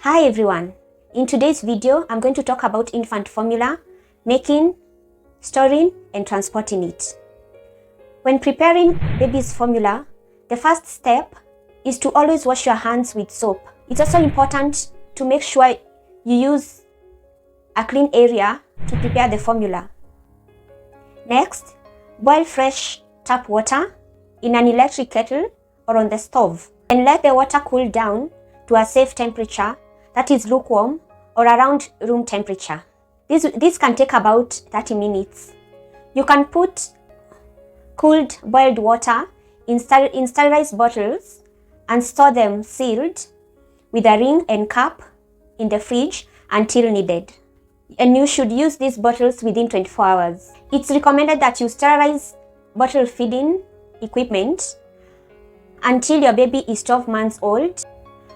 Hi everyone, in today's video I'm going to talk about infant formula, making, storing and transporting it. When preparing baby's formula, the first step is to always wash your hands with soap. It's also important to make sure you use a clean area to prepare the formula. Next, boil fresh tap water in an electric kettle or on the stove and let the water cool down to a safe temperature, that is lukewarm or around room temperature. This can take about 30 minutes. You can put cooled boiled water in sterilized bottles and store them sealed with a ring and cap in the fridge until needed. And you should use these bottles within 24 hours. It's recommended that you sterilize bottle feeding equipment until your baby is 12 months old,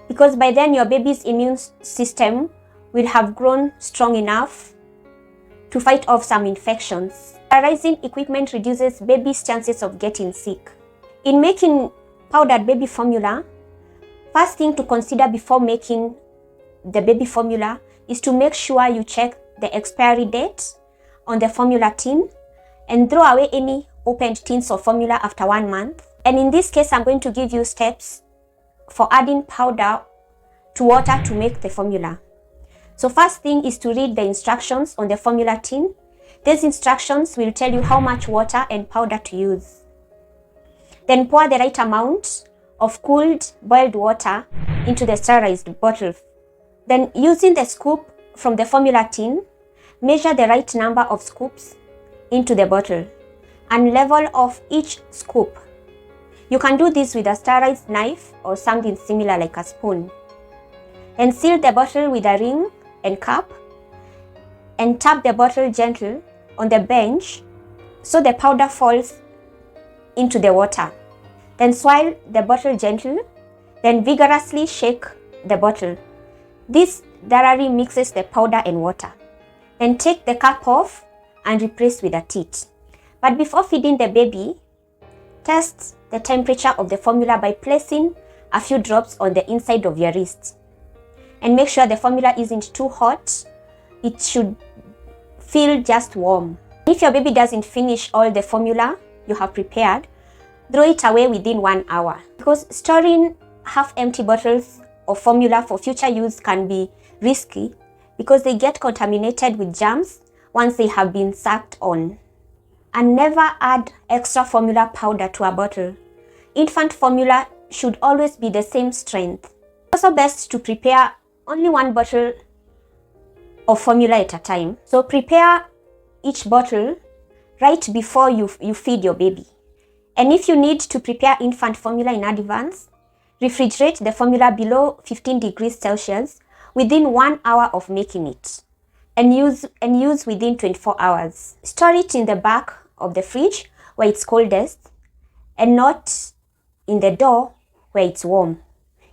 because by then your baby's immune system will have grown strong enough to fight off some infections. Sterilizing equipment reduces baby's chances of getting sick. In making powdered baby formula, first thing to consider before making the baby formula is to make sure you check the expiry date on the formula tin and throw away any opened tins of formula after 1 month. And in this case, I'm going to give you steps for adding powder to water to make the formula. So first thing is to read the instructions on the formula tin. These instructions will tell you how much water and powder to use. Then pour the right amount of cooled boiled water into the sterilized bottle. Then using the scoop from the formula tin, measure the right number of scoops into the bottle and level off each scoop. You can do this with a sterilized knife or something similar like a spoon. Then seal the bottle with a ring and cap and tap the bottle gently on the bench so the powder falls into the water. Then swirl the bottle gently, then vigorously shake the bottle. This thoroughly mixes the powder and water. Then take the cap off and replace with a teat. But before feeding the baby, test the temperature of the formula by placing a few drops on the inside of your wrist. And make sure the formula isn't too hot. It should feel just warm. If your baby doesn't finish all the formula you have prepared, throw it away within 1 hour. Because storing half-empty bottles of formula for future use can be risky because they get contaminated with germs once they have been sucked on. And never add extra formula powder to a bottle. Infant formula should always be the same strength. It's also best to prepare only 1 bottle of formula at a time. So prepare each bottle right before you feed your baby. And if you need to prepare infant formula in advance, refrigerate the formula below 15 degrees Celsius within 1 hour of making it and use within 24 hours. Store it in the back of the fridge where it's coldest and not in the door where it's warm.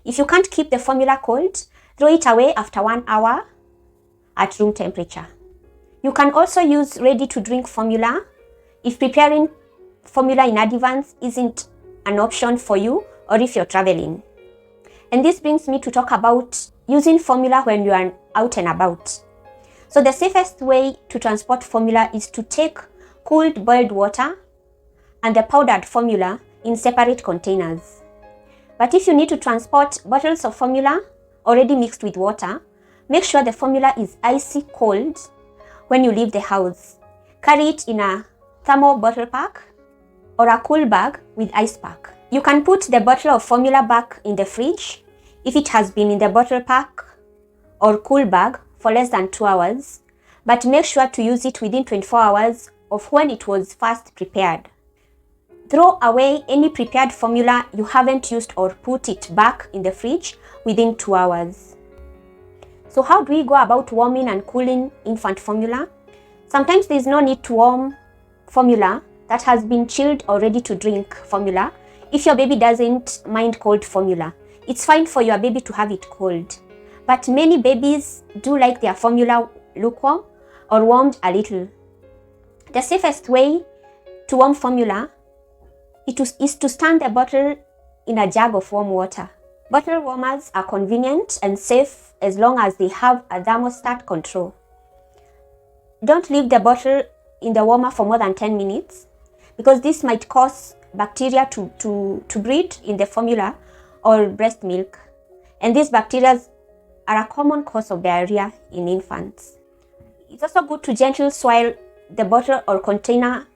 If you can't keep the formula cold, throw it away after 1 hour at room temperature. You can also use ready to drink formula if preparing formula in advance isn't an option for you or if you're traveling. And this brings me to talk about using formula when you are out and about. So the safest way to transport formula is to take cooled boiled water and the powdered formula in separate containers. But if you need to transport bottles of formula already mixed with water, make sure the formula is icy cold when you leave the house. Carry it in a thermal bottle pack or a cool bag with ice pack. You can put the bottle of formula back in the fridge if it has been in the bottle pack or cool bag for less than 2 hours, but make sure to use it within 24 hours of when it was first prepared. Throw away any prepared formula you haven't used or put it back in the fridge within 2 hours. So how do we go about warming and cooling infant formula? Sometimes there's no need to warm formula that has been chilled or ready to drink formula if your baby doesn't mind cold formula. It's fine for your baby to have it cold. But many babies do like their formula lukewarm or warmed a little. The safest way to warm formula is to stand the bottle in a jug of warm water Bottle warmers are convenient and safe as long as they have a thermostat control. Don't leave the bottle in the warmer for more than 10 minutes because this might cause bacteria to breed in the formula or breast milk. And these bacteria are a common cause of diarrhea in infants. It's also good to gently swirl the bottle or container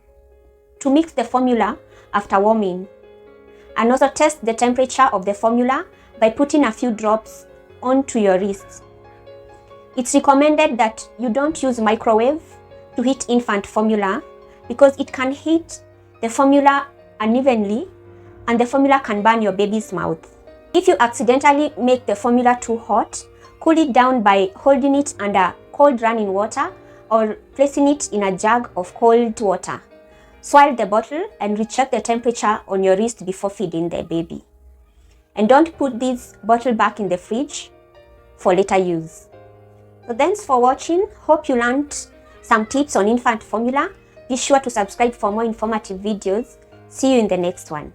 to mix the formula after warming. And also test the temperature of the formula by putting a few drops onto your wrist. It's recommended that you don't use microwave to heat infant formula because it can heat the formula unevenly and the formula can burn your baby's mouth. If you accidentally make the formula too hot, cool it down by holding it under cold running water or placing it in a jug of cold water. Swirl the bottle and recheck the temperature on your wrist before feeding the baby. And don't put this bottle back in the fridge for later use. So thanks for watching. Hope you learned some tips on infant formula. Be sure to subscribe for more informative videos. See you in the next one.